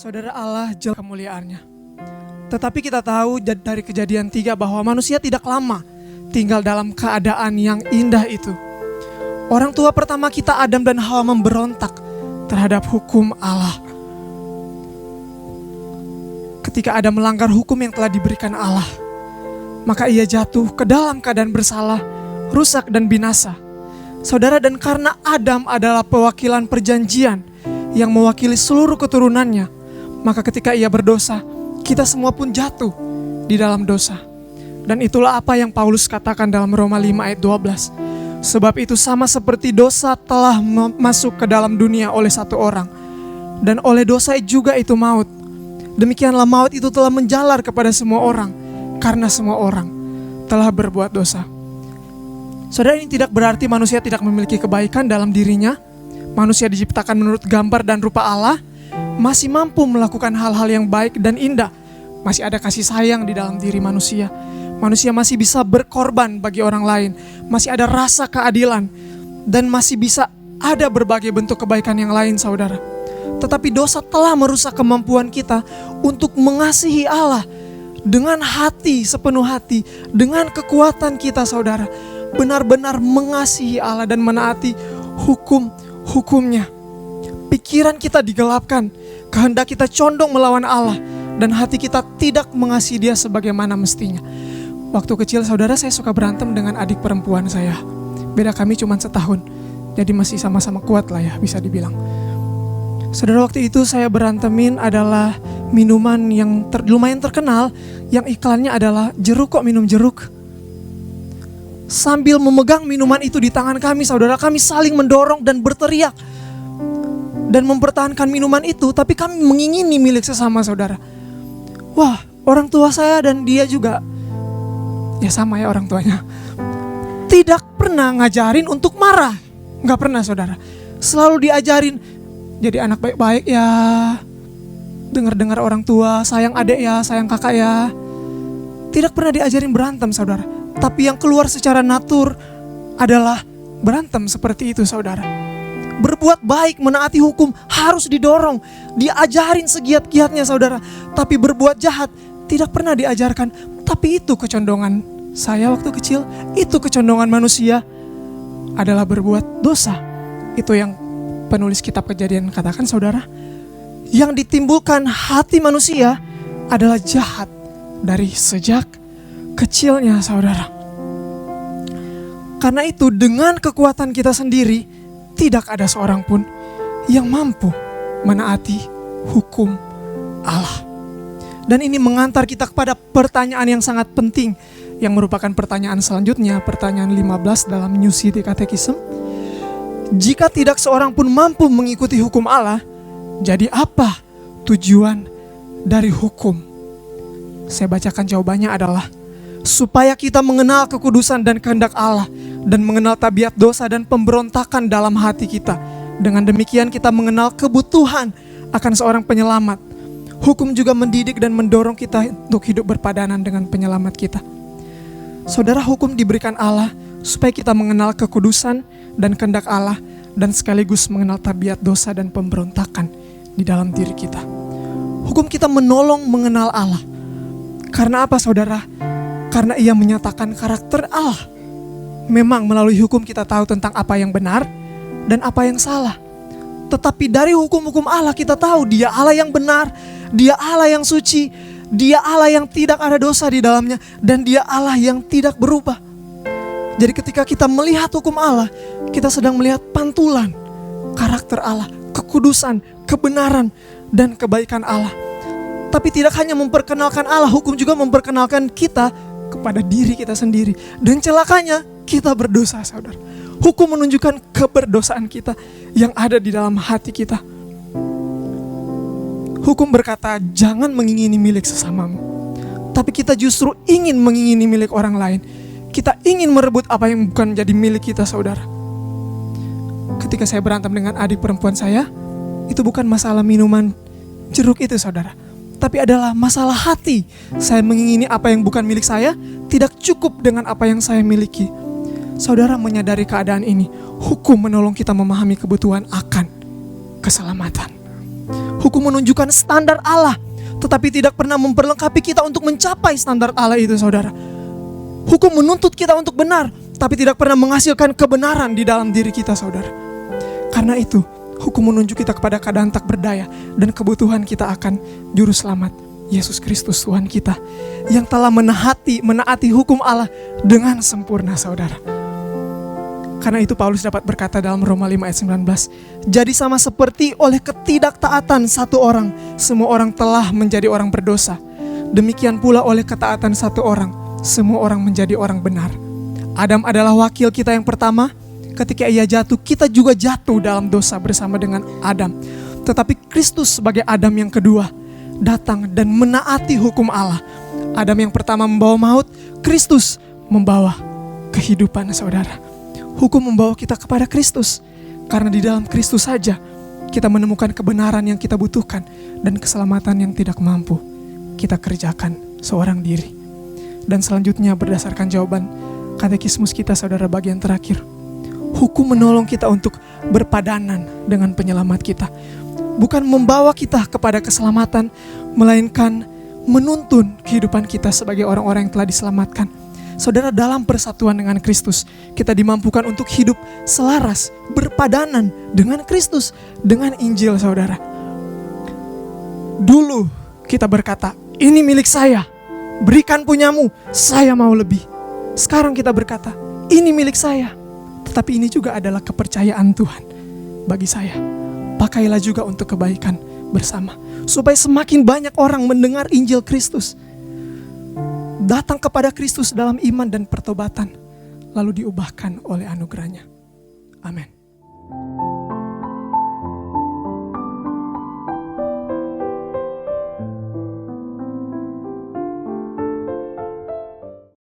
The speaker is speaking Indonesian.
Saudara, Allah jelas kemuliaannya. Tetapi kita tahu dari Kejadian 3 bahwa manusia tidak lama tinggal dalam keadaan yang indah itu. Orang tua pertama kita, Adam dan Hawa, memberontak terhadap hukum Allah. Ketika Adam melanggar hukum yang telah diberikan Allah, maka ia jatuh ke dalam keadaan bersalah, rusak dan binasa. Saudara, dan karena Adam adalah pewakilan perjanjian yang mewakili seluruh keturunannya, maka ketika ia berdosa, kita semua pun jatuh di dalam dosa. Dan itulah apa yang Paulus katakan dalam Roma 5 ayat 12. Sebab itu sama seperti dosa telah masuk ke dalam dunia oleh satu orang, dan oleh dosa juga itu maut. Demikianlah maut itu telah menjalar kepada semua orang, karena semua orang telah berbuat dosa. Saudara, ini tidak berarti manusia tidak memiliki kebaikan dalam dirinya. Manusia diciptakan menurut gambar dan rupa Allah, masih mampu melakukan hal-hal yang baik dan indah. Masih ada kasih sayang di dalam diri manusia. Manusia masih bisa berkorban bagi orang lain. Masih ada rasa keadilan. Dan masih bisa ada berbagai bentuk kebaikan yang lain, saudara. Tetapi dosa telah merusak kemampuan kita untuk mengasihi Allah dengan hati, sepenuh hati, dengan kekuatan kita, saudara. Benar-benar mengasihi Allah dan menaati hukumnya. Pikiran kita digelapkan, kehendak kita condong melawan Allah, dan hati kita tidak mengasihi Dia sebagaimana mestinya. Waktu kecil, saudara, saya suka berantem dengan adik perempuan saya. Beda kami cuma setahun, jadi masih sama-sama kuat lah ya, bisa dibilang. Saudara, waktu itu saya berantemin adalah minuman yang lumayan terkenal, yang iklannya adalah jeruk, kok minum jeruk. Sambil memegang minuman itu di tangan kami, saudara, kami saling mendorong dan berteriak dan mempertahankan minuman itu, tapi kami mengingini milik sesama, saudara. Wah, orang tua saya dan dia juga, ya sama ya orang tuanya, tidak pernah ngajarin untuk marah. Gak pernah, saudara. Selalu diajarin jadi anak baik-baik ya, dengar-dengar orang tua, sayang adik ya, sayang kakak ya. Tidak pernah diajarin berantem, saudara. Tapi yang keluar secara natur adalah berantem seperti itu, saudara. Berbuat baik, menaati hukum harus didorong, diajarin segiat-giatnya, saudara. Tapi berbuat jahat tidak pernah diajarkan. Tapi itu kecondongan saya waktu kecil, itu kecondongan manusia adalah berbuat dosa. Itu yang penulis kitab Kejadian katakan, saudara. Yang ditimbulkan hati manusia adalah jahat dari sejak kecilnya, saudara. Karena itu dengan kekuatan kita sendiri, tidak ada seorang pun yang mampu menaati hukum Allah. Dan ini mengantar kita kepada pertanyaan yang sangat penting, yang merupakan pertanyaan selanjutnya, pertanyaan 15 dalam New City Catechism. Jika tidak seorang pun mampu mengikuti hukum Allah, jadi apa tujuan dari hukum? Saya bacakan jawabannya adalah supaya kita mengenal kekudusan dan kehendak Allah, dan mengenal tabiat dosa dan pemberontakan dalam hati kita. Dengan demikian kita mengenal kebutuhan akan seorang penyelamat. Hukum juga mendidik dan mendorong kita untuk hidup berpadanan dengan penyelamat kita. Saudara, hukum diberikan Allah supaya kita mengenal kekudusan dan kehendak Allah, dan sekaligus mengenal tabiat dosa dan pemberontakan di dalam diri kita. Hukum kita menolong mengenal Allah. Karena apa, saudara? Karena ia menyatakan karakter Allah. Memang melalui hukum kita tahu tentang apa yang benar dan apa yang salah. Tetapi dari hukum-hukum Allah kita tahu Dia Allah yang benar, Dia Allah yang suci, Dia Allah yang tidak ada dosa di dalamnya, dan Dia Allah yang tidak berubah. Jadi ketika kita melihat hukum Allah, kita sedang melihat pantulan karakter Allah, kekudusan, kebenaran, dan kebaikan Allah. Tapi tidak hanya memperkenalkan Allah, hukum juga memperkenalkan kita kepada diri kita sendiri. Dan celakanya kita berdosa, saudara. Hukum menunjukkan keberdosaan kita yang ada di dalam hati kita. Hukum berkata, jangan mengingini milik sesamamu. Tapi kita justru ingin mengingini milik orang lain. Kita ingin merebut apa yang bukan menjadi milik kita, saudara. Ketika saya berantem dengan adik perempuan saya, itu bukan masalah minuman jeruk itu, saudara. Tapi adalah masalah hati. Saya mengingini apa yang bukan milik saya, tidak cukup dengan apa yang saya miliki. Saudara, menyadari keadaan ini, hukum menolong kita memahami kebutuhan akan keselamatan. Hukum Hukum menunjukkan standar Allah, tetapi tidak pernah memperlengkapi kita untuk mencapai standar Allah itu, saudara. Hukum menuntut kita untuk benar, tapi tidak pernah menghasilkan kebenaran di dalam diri kita, saudara. Karena itu, hukum menunjuk kita kepada keadaan tak berdaya dan kebutuhan kita akan juru selamat, Yesus Kristus Tuhan kita, yang telah menaati hukum Allah dengan sempurna, saudara. Karena itu Paulus dapat berkata dalam Roma 5 ayat 19, jadi sama seperti oleh ketidaktaatan satu orang, semua orang telah menjadi orang berdosa. Demikian pula oleh ketaatan satu orang, semua orang menjadi orang benar. Adam adalah wakil kita yang pertama. Ketika ia jatuh, kita juga jatuh dalam dosa bersama dengan Adam. Tetapi Kristus sebagai Adam yang kedua datang dan menaati hukum Allah. Adam yang pertama membawa maut, Kristus membawa kehidupan, saudara. Hukum membawa kita kepada Kristus, karena di dalam Kristus saja kita menemukan kebenaran yang kita butuhkan dan keselamatan yang tidak mampu kita kerjakan seorang diri. Dan selanjutnya berdasarkan jawaban katekismus kita, saudara, bagian terakhir, hukum menolong kita untuk berpadanan dengan penyelamat kita. Bukan membawa kita kepada keselamatan, melainkan menuntun kehidupan kita sebagai orang-orang yang telah diselamatkan. Saudara, dalam persatuan dengan Kristus, kita dimampukan untuk hidup selaras, berpadanan dengan Kristus, dengan Injil, saudara. Dulu kita berkata, ini milik saya, berikan punyamu, saya mau lebih. Sekarang kita berkata, ini milik saya, tetapi ini juga adalah kepercayaan Tuhan bagi saya. Pakailah juga untuk kebaikan bersama, supaya semakin banyak orang mendengar Injil Kristus, datang kepada Kristus dalam iman dan pertobatan, lalu diubahkan oleh anugerahnya. Amin.